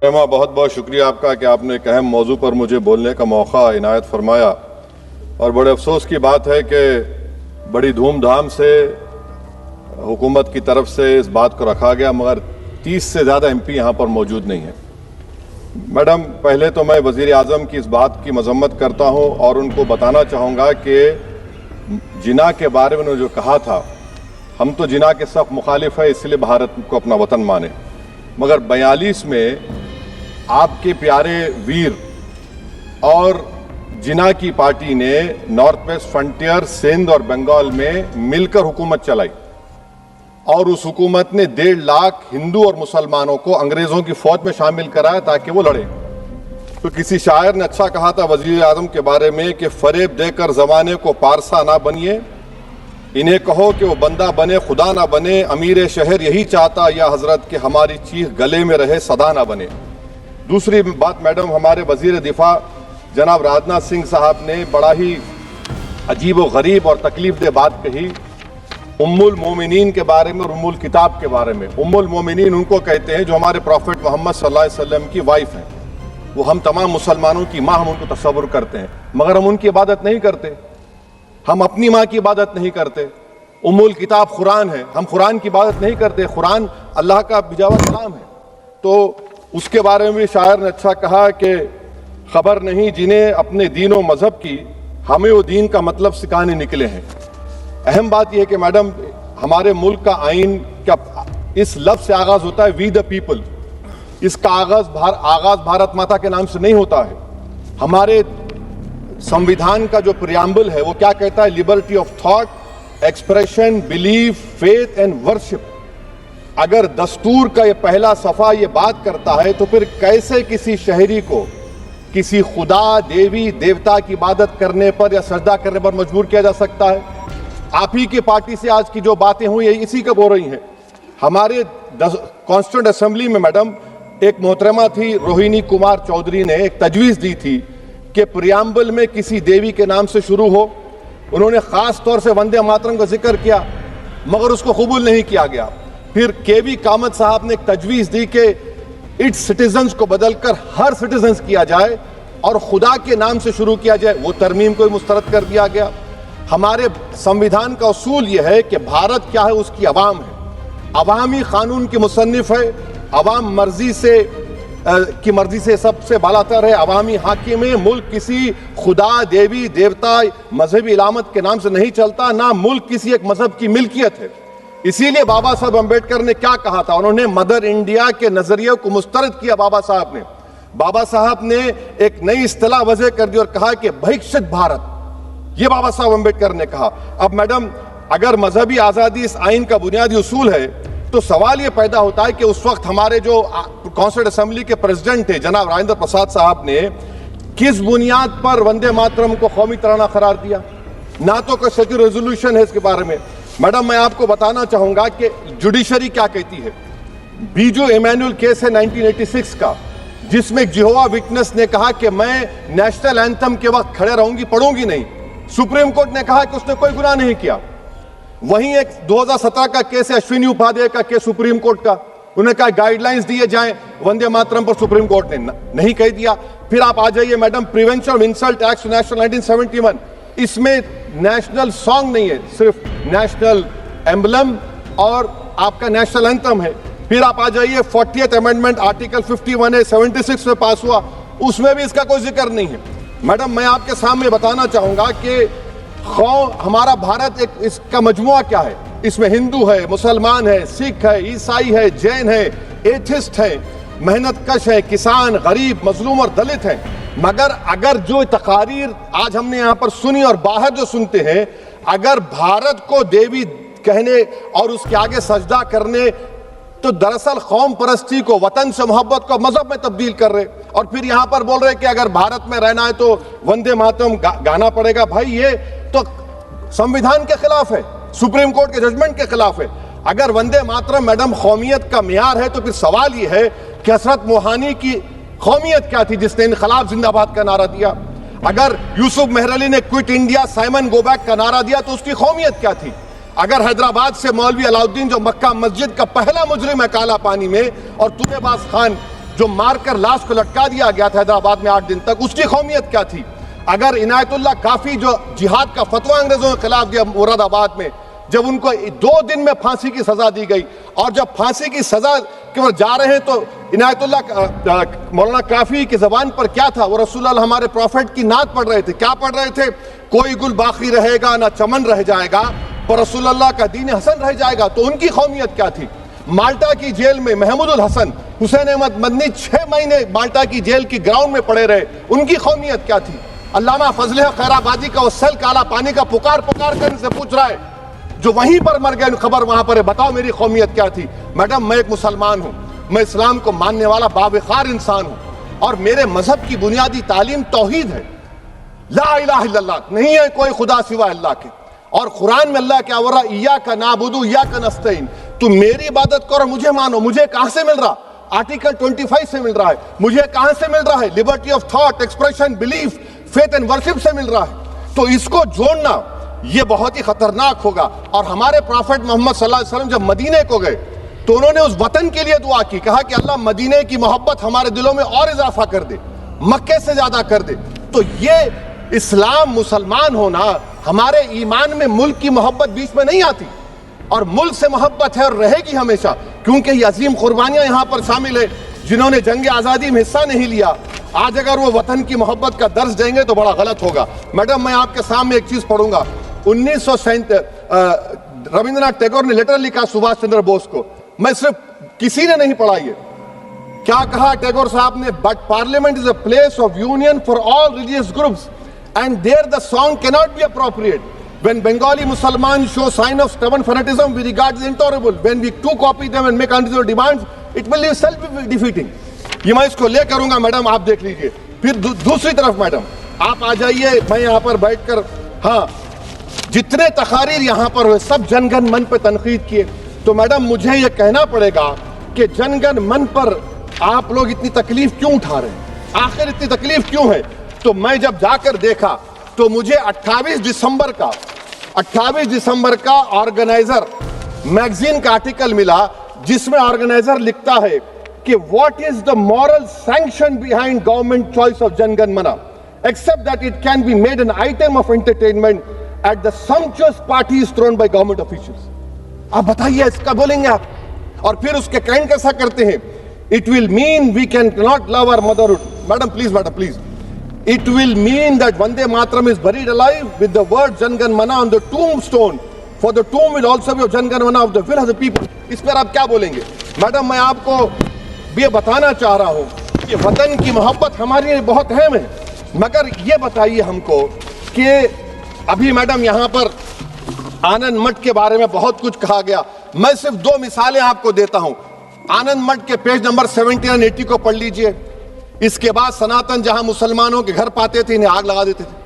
بہت بہت شکریہ آپ کا کہ آپ نے ایک اہم موضوع پر مجھے بولنے کا موقع عنایت فرمایا، اور بڑے افسوس کی بات ہے کہ بڑی دھوم دھام سے حکومت کی طرف سے اس بات کو رکھا گیا، مگر 30 سے زیادہ ایم پی یہاں پر موجود نہیں ہیں۔ میڈم، پہلے تو میں وزیر اعظم کی اس بات کی مذمت کرتا ہوں اور ان کو بتانا چاہوں گا کہ جناح کے بارے میں انہوں نے جو کہا تھا، ہم تو جناح کے سخت مخالف ہیں، اس لیے بھارت کو اپنا وطن مانے، مگر 42 میں آپ کے پیارے ویر اور جناح کی پارٹی نے نارتھ ویسٹ فرنٹیئر، سندھ اور بنگال میں مل کر حکومت چلائی، اور اس حکومت نے 1.5 لاکھ ہندو اور مسلمانوں کو انگریزوں کی فوج میں شامل کرایا تاکہ وہ لڑیں۔ تو کسی شاعر نے اچھا کہا تھا وزیر اعظم کے بارے میں کہ فریب دے کر زمانے کو پارسا نہ بنیے، انہیں کہو کہ وہ بندہ بنے خدا نہ بنے، امیر شہر یہی چاہتا یا حضرت کہ ہماری چیخ گلے میں رہے صدا نہ بنے۔ دوسری بات میڈم، ہمارے وزیر دفاع جناب راجناتھ سنگھ صاحب نے بڑا ہی عجیب و غریب اور تکلیف دہ بات کہی ام المومنین کے بارے میں اور ام الکتاب کے بارے میں۔ ام المومنین ان کو کہتے ہیں جو ہمارے پروفٹ محمد صلی اللہ علیہ وسلم کی وائف ہیں، وہ ہم تمام مسلمانوں کی ماں، ہم ان کو تصور کرتے ہیں، مگر ہم ان کی عبادت نہیں کرتے، ہم اپنی ماں کی عبادت نہیں کرتے۔ ام الکتاب قرآن ہے، ہم قرآن کی عبادت نہیں کرتے، قرآن اللہ کا بھیجا ہوا کلام ہے۔ تو اس کے بارے میں شاعر نے اچھا کہا کہ خبر نہیں جنہیں اپنے دین و مذہب کی، ہمیں وہ دین کا مطلب سکھانے نکلے ہیں۔ اہم بات یہ ہے کہ میڈم، ہمارے ملک کا آئین کا اس لفظ سے آغاز ہوتا ہے وی دا پیپل، اس کا آغاز بھارت ماتا کے نام سے نہیں ہوتا ہے۔ ہمارے سمویدھان کا جو پریامبل ہے وہ کیا کہتا ہے؟ Liberty of thought, expression, belief, faith and worship. اگر دستور کا یہ پہلا صفحہ یہ بات کرتا ہے تو پھر کیسے کسی شہری کو کسی خدا، دیوی، دیوتا کی عبادت کرنے پر یا سجدہ کرنے پر مجبور کیا جا سکتا ہے؟ آپ ہی کی پارٹی سے آج کی جو باتیں ہوئی اسی کا بول رہی ہیں۔ ہمارے کانسٹیٹیوئنٹ اسمبلی میں میڈم ایک محترمہ تھی روہنی کمار چودھری نے ایک تجویز دی تھی کہ پریامبل میں کسی دیوی کے نام سے شروع ہو۔ انہوں نے خاص طور سے وندے ماترم کا ذکر کیا، مگر اس کو قبول نہیں کیا گیا۔ پھر کے وی کامت صاحب نے ایک تجویز دی کہ اٹس سٹیزنز کو بدل کر ہر سٹیزنز کیا جائے اور خدا کے نام سے شروع کیا جائے، وہ ترمیم کو مسترد کر دیا گیا۔ ہمارے سمویدھان کا اصول یہ ہے کہ بھارت کیا ہے؟ اس کی عوام ہے، عوامی قانون کی مصنف ہے، عوام کی مرضی سے سب سے بالاتر ہے، عوامی حاکم ہے۔ ملک کسی خدا، دیوی، دیوتا، مذہبی علامت کے نام سے نہیں چلتا، نہ ملک کسی ایک مذہب کی ملکیت ہے۔ اسی لیے بابا صاحب امبیڈکر نے کیا کہا تھا؟ انہوں نے مدر انڈیا کے نظریے کو مسترد کیا۔ بابا صاحب نے ایک نئی اصطلاح وضع کر دی اور کہا کہ بھکشت بھارت، یہ بابا صاحب امبیڈکر نے کہا۔ اب میڈم، اگر مذہبی آزادی اس آئین کا بنیادی اصول ہے تو سوال یہ پیدا ہوتا ہے کہ اس وقت ہمارے جو کانسٹیٹیوئنٹ اسمبلی کے پریزیڈنٹ تھے جناب راجندر پرساد صاحب نے کس بنیاد پر وندے ماترم کو قومی ترانہ قرار دیا؟ نہ تو کوئی سیکولر ریزولوشن ہے اس کے بارے میں۔ میڈم، میں آپ کو بتانا چاہوں گا کہ جوڈیشری کیا کہتی ہے۔ بیجو ایمینول کیس ہے 1986 کا، جس میں جیہوا وٹنس نے کہا کہ میں نیشنل اینتھم کے وقت کھڑے رہوں گی، پڑھوں گی نہیں۔ سپریم کورٹ نے کہا کہ اس نے کوئی گناہ نہیں کیا۔ وہیں ایک 2017 کا کیس ہے اشونی اپادھیائے کا کیس سپریم کورٹ کا، انہوں نے کہا گائیڈ لائنز دیے جائیں وندے ماترم پر، سپریم کورٹ نے نہیں کہہ دیا۔ پھر آپ آ جائیے madam, prevention of insult act national 1971، اس میں نیشنل سانگ نہیں ہے، صرف نیشنل ایمبلم اور آپ کا نیشنل اینتھم ہے۔ پھر آپ آ جائیے 40th امینڈمنٹ آرٹیکل 51 ہے، 76 میں پاس ہوا، اس میں بھی اس کا کوئی ذکر نہیں ہے۔ میڈم، میں آپ کے سامنے بتانا چاہوں گا کہ ہمارا بھارت ایک اس کا مجموعہ کیا ہے، اس میں ہندو ہے، مسلمان ہے، سکھ ہے، عیسائی ہے، جین ہے، ایتھسٹ ہے، محنت کش ہے، کسان، غریب، مظلوم اور دلت ہیں۔ مگر اگر جو تقاریر آج ہم نے یہاں پر سنی اور باہر جو سنتے ہیں، اگر بھارت کو دیوی کہنے اور اس کے آگے سجدہ کرنے تو دراصل قوم پرستی کو، وطن سے محبت کو مذہب میں تبدیل کر رہے، اور پھر یہاں پر بول رہے کہ اگر بھارت میں رہنا ہے تو وندے ماترم گانا پڑے گا۔ بھائی، یہ تو سمویدھان کے خلاف ہے، سپریم کورٹ کے ججمنٹ کے خلاف ہے۔ اگر وندے ماترم میڈم قومیت کا معیار ہے تو پھر سوال یہ ہے کہ حضرت موہانی کی قومیت کیا تھی جس نے انقلاب زندہ باد کا نعرہ دیا؟ اگر یوسف مہر علی نے quit India, Simon go back کا نعرہ دیا تو اس کی قومیت کیا تھی؟ اگر حیدرآباد سے مولوی علاؤالدین جو مکہ مسجد کا پہلا مجرم ہے کالا پانی میں، اور تمہیں باز خان جو مار کر لاش کو لٹکا دیا گیا تھا حیدرآباد میں 8 دن تک، اس کی قومیت کیا تھی؟ اگر عنایت اللہ کافی جو جہاد کا فتویٰ انگریزوں کے خلاف دیا مراد آباد میں، جب ان کو 2 دن میں پھانسی کی سزا دی گئی، اور جب پھانسی کی سزا کے وہ جا رہے ہیں تو عنایت اللہ مولانا کافی کی زبان پر کیا تھا؟ وہ رسول اللہ ہمارے پروفٹ کی نعت پڑھ رہے تھے. کیا پڑھ رہے تھے؟ کوئی گل باقی رہے گا نہ چمن رہ جائے گا، پر رسول اللہ کا دین حسن رہ جائے گا. تو ان کی قومیت کیا تھی؟ مالٹا کی جیل میں محمود الحسن، حسین احمد مدنی 6 مہینے مالٹا کی جیل کی گراؤنڈ میں پڑے رہے، ان کی قومیت کیا تھی؟ علامہ فضل خیر آبادی کا وہ سیل کالا پانی کا پکار کر ان سے پوچھ رہا ہے جو وہیں پر مر گئے، خبر وہاں پر ہے، بتاؤ میری قومیت کیا تھی؟ میڈم میں ایک مسلمان ہوں، میں اسلام کو ماننے والا باوقار انسان ہوں، اور میرے مذہب کی بنیادی تعلیم توحید ہے، لا الہ الا اللہ، نہیں ہے کوئی خدا سوا اللہ کے. اور قرآن میں اللہ کیا ورہ ایاک نعبد ایاک نستعین، تم میری عبادت کرو مجھے مانو. مجھے کہاں سے مل رہا؟ آرٹیکل 25 سے مل رہا ہے. مجھے کہاں سے مل رہا ہے؟ Liberty of thought, expression, belief, faith and worship سے مل رہا ہے. تو اس کو جوڑنا یہ بہت ہی خطرناک ہوگا. اور ہمارے پروفٹ محمد صلی اللہ علیہ وسلم جب مدینے کو گئے تو انہوں نے اس وطن کے لیے دعا کی، کہا کہ اللہ مدینے کی محبت ہمارے دلوں میں اور اضافہ کر دے، مکے سے زیادہ کر دے. تو یہ اسلام مسلمان ہونا، ہمارے ایمان میں ملک کی محبت بیچ میں نہیں آتی، اور ملک سے محبت ہے اور رہے گی ہمیشہ، کیونکہ یہ عظیم قربانیاں یہاں پر شامل ہیں جنہوں نے جنگ آزادی میں حصہ نہیں لیا. آج اگر وہ وطن کی محبت کا درس دیں گے تو بڑا غلط ہوگا. میڈم میں آپ کے سامنے ایک چیز پڑھوں گا. 1937 رابندر ناتھ ٹیگور نے لیٹر لکھا سبھاش چندر بوس کو، میں صرف کسی نے نہیں پڑھا. یہ کیا کہا ٹیگور صاحب نے؟ But parliament is a place of union for all religious groups and there the song cannot be appropriate. When Bengali Muslims show sign of stubborn fanatism, we regard it as intolerable. When we too copy them and make unreasonable demands, it will be self-defeating. یہ میں اس کو لے کروں گا madam, آپ دیکھ لیجئے. پھر دوسری طرف میڈم آپ آ جائیے، میں یہاں پر بیٹھ کر، ہاں جتنے تقاریر یہاں پر ہوئے سب جن گن من پہ تنقید کیے. تو میڈم مجھے یہ کہنا پڑے گا کہ جن گن من پر آپ لوگ اتنی تکلیف کیوں اٹھا رہے ہیں؟ آخر اتنی تکلیف کیوں ہے؟ تو میں جب جا کر دیکھا تو مجھے 28 دسمبر کا آرگنائزر میگزین کا آرٹیکل ملا، جس میں آرگنائزر لکھتا ہے کہ what is the moral sanction behind government choice of Jan Gan Mana except that it can be made an item of entertainment at the sumptuous parties thrown by government officials. آپ بتائیے اس کا بولیں گے آپ؟ اور پھر اس کے کائنڈ کیسا کرتے ہیں؟ It will mean we cannot love our motherhood. Madam, please. It will mean that Vande Mataram is buried alive with the word Jan Gan Mana on the tombstone. For the tomb will also be of Jan Gan Mana of the will of the people. اس پر آپ کیا بولیں گے؟ Madam میں آپ کو یہ بتانا چاہ رہا ہوں کہ وطن کی محبت ہمارے لیے بہت اہم ہے، مگر یہ بتائیے ہم کو کہ ابھی میڈم یہاں پر آنند مٹھ کے بارے میں بہت کچھ کہا گیا. میں صرف 2 مثالیں آپ کو دیتا ہوں. آنند مٹھ کے پیج نمبر 70 اور 80 کو پڑھ لیجئے. اس کے بعد سناتن جہاں مسلمانوں کے گھر پاتے تھے انہیں آگ لگا دیتے تھے.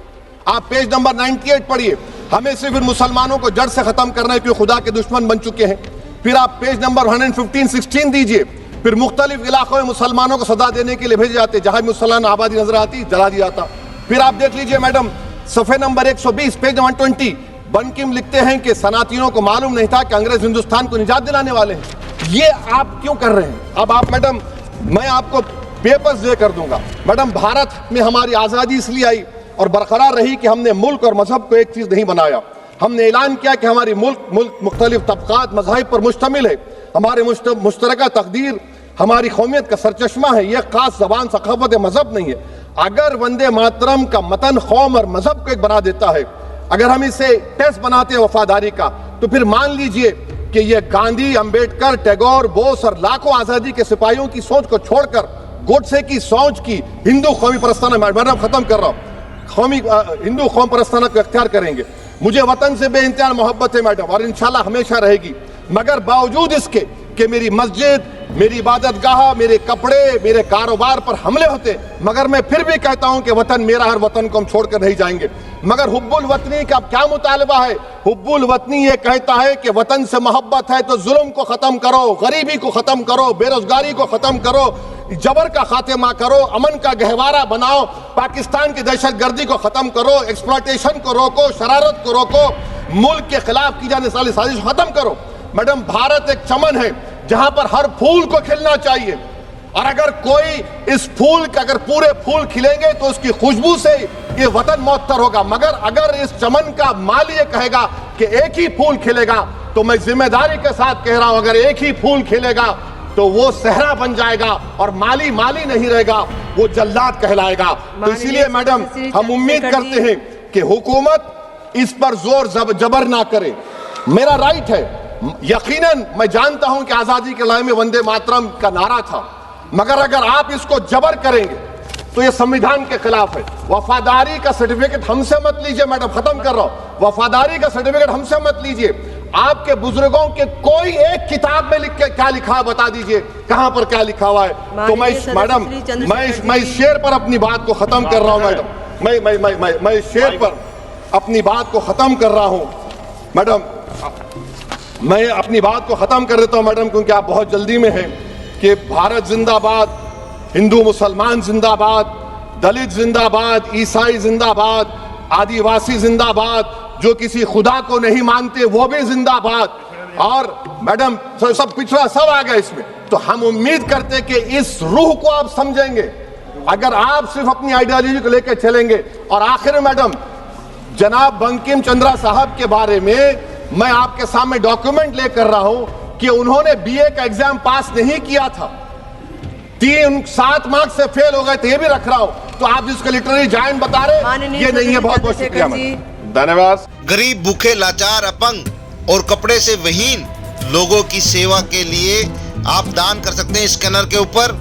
آپ پیج نمبر 98 پڑھیے. ہمیں صرف ان مسلمانوں کو جڑ سے ختم کرنا ہے کہ خدا کے دشمن بن چکے ہیں. پھر آپ پیج نمبر 115-16 دیجئے. پھر مختلف علاقوں میں مسلمانوں کو سزا دینے کے لیے بھیجے جاتے، جہاں مسلمان آبادی نظر آتی جلا دیا جاتا. پھر آپ دیکھ لیجئے میڈم صفحے نمبر 120 پیج 120 بنکم لکھتے ہیں کہ صنعتیوں کو معلوم نہیں تھا کہ انگریز ہندوستان کو نجات دلانے والے ہیں. یہ آپ کیوں کر رہے ہیں؟ اب آپ میڈم میں آپ کو پیپرز دے کر دوں گا. میڈم بھارت میں ہماری آزادی اس لیے آئی اور برقرار رہی کہ ہم نے ملک اور مذہب کو ایک چیز نہیں بنایا. ہم نے اعلان کیا کہ ہماری ملک مختلف طبقات مذاہب پر مشتمل ہے. ہمارے مشترکہ تقدیر ہماری قومیت کا سرچشمہ ہے. یہ خاص زبان ثقافت مذہب نہیں ہے. اگر وندے ماترم کا متن قوم اور مذہب کو ایک بنا دیتا ہے، اگر ہم اسے ٹیسٹ بناتے ہیں وفاداری کا، تو پھر مان لیجئے کہ یہ گاندھی، امبیڈکر، ٹیگور، بوس اور لاکھوں آزادی کے سپاہیوں کی سوچ کو چھوڑ کر گوڈسے کی سوچ کی ہندو قومی پرستانہ، میڈم ختم کر رہا ہوں، ہندو قوم پرستانہ کو اختیار کریں گے. مجھے وطن سے بے انتہا محبت ہے میڈم، اور انشاءاللہ ہمیشہ رہے گی. مگر باوجود اس کے کہ میری مسجد، میری عبادت گاہ، میرے کپڑے، میرے کاروبار پر حملے ہوتے، مگر میں پھر بھی کہتا ہوں کہ وطن میرا، ہر وطن کو ہم چھوڑ کر نہیں جائیں گے. مگر حب الوطنی کا کیا مطالبہ ہے؟ حب الوطنی یہ کہتا ہے کہ وطن سے محبت ہے تو ظلم کو ختم کرو، غریبی کو ختم کرو، بے روزگاری کو ختم کرو، جبر کا خاتمہ کرو، امن کا گہوارہ بناؤ، پاکستان کی دہشت گردی کو ختم کرو، ایکسپلائٹیشن کو روکو، شرارت کو روکو، ملک کے خلاف کی جانے والی سازش ختم کرو. میڈم بھارت ایک چمن ہے جہاں پر ہر پھول کو کھلنا چاہیے، اور اگر کوئی اس پھول کا اگر پورے پھول کھلیں گے تو اس کی خوشبو سے یہ وطن معطر ہوگا، مگر اگر اس چمن کا مالی یہ کہے گا کہ ایک ہی پھول کھلے گا تو میں ذمہ داری کے ساتھ کہہ رہا ہوں اگر ایک ہی پھول کھلے گا تو وہ صحرا بن جائے گا اور مالی نہیں رہے گا، وہ جلاد کہلائے گا۔ تو اسی لیے میڈم ہم امید کرتے ہیں کہ حکومت اس پر زور جبر نہ کرے۔ میرا رائٹ ہے، یقیناً میں جانتا ہوں کہ آزادی کے لڑائی میں وندے ماترم کا نعرہ تھا، مگر اگر آپ اس کو جبر کریں گے تو یہ سمویدھان کے خلاف ہے۔ وفاداری کا سرٹیفکیٹ ہم سے مت لیجئے، میڈم ختم کر رہا ہوں، وفاداری کا سرٹیفکیٹ ہم سے مت لیجئے۔ آپ کے بزرگوں کے کوئی ایک کتاب میں لکھ کے کیا لکھا ہے بتا دیجئے، کہاں پر کیا لکھا ہوا ہے۔ تو میڈم میں اس شعر پر اپنی بات کو ختم کر رہا ہوں میڈم، میں اس شعر پر اپنی بات کو ختم کر رہا ہوں میڈم، میں اپنی بات کو ختم کر دیتا ہوں میڈم، کیونکہ آپ بہت جلدی میں ہیں۔ کہ بھارت زندہ باد، ہندو مسلمان زندہ باد، دلت زندہ باد، عیسائی زندہ باد، آدیواسی زندہ باد، جو کسی خدا کو نہیں مانتے وہ بھی زندہ باد، اور میڈم سب پچھڑا سب آ گیا اس میں۔ تو ہم امید کرتے کہ اس روح کو آپ سمجھیں گے اگر آپ صرف اپنی آئیڈیالوجی کو لے کے چلیں گے۔ اور آخر میں میڈم جناب بنکم چندرا صاحب کے بارے میں آپ کے سامنے ڈاکیومنٹ لے کر رہا ہوں کہ انہوں نے بی اے کا ایگزام پاس نہیں کیا تھا، 7 مارکس سے فیل ہو گئے تھے، یہ بھی رکھ رہا ہوں۔ تو آپ جس کا لٹریری جائنٹ بتا رہے یہ نہیں ہے۔ بہت بہت شکریہ میڈم، دھنیواد۔ غریب، بھوکے، لاچار، اپنگ اور کپڑے سے وہین لوگوں کی سیوا کے لیے آپ دان کر سکتے ہیں اسکینر کے اوپر۔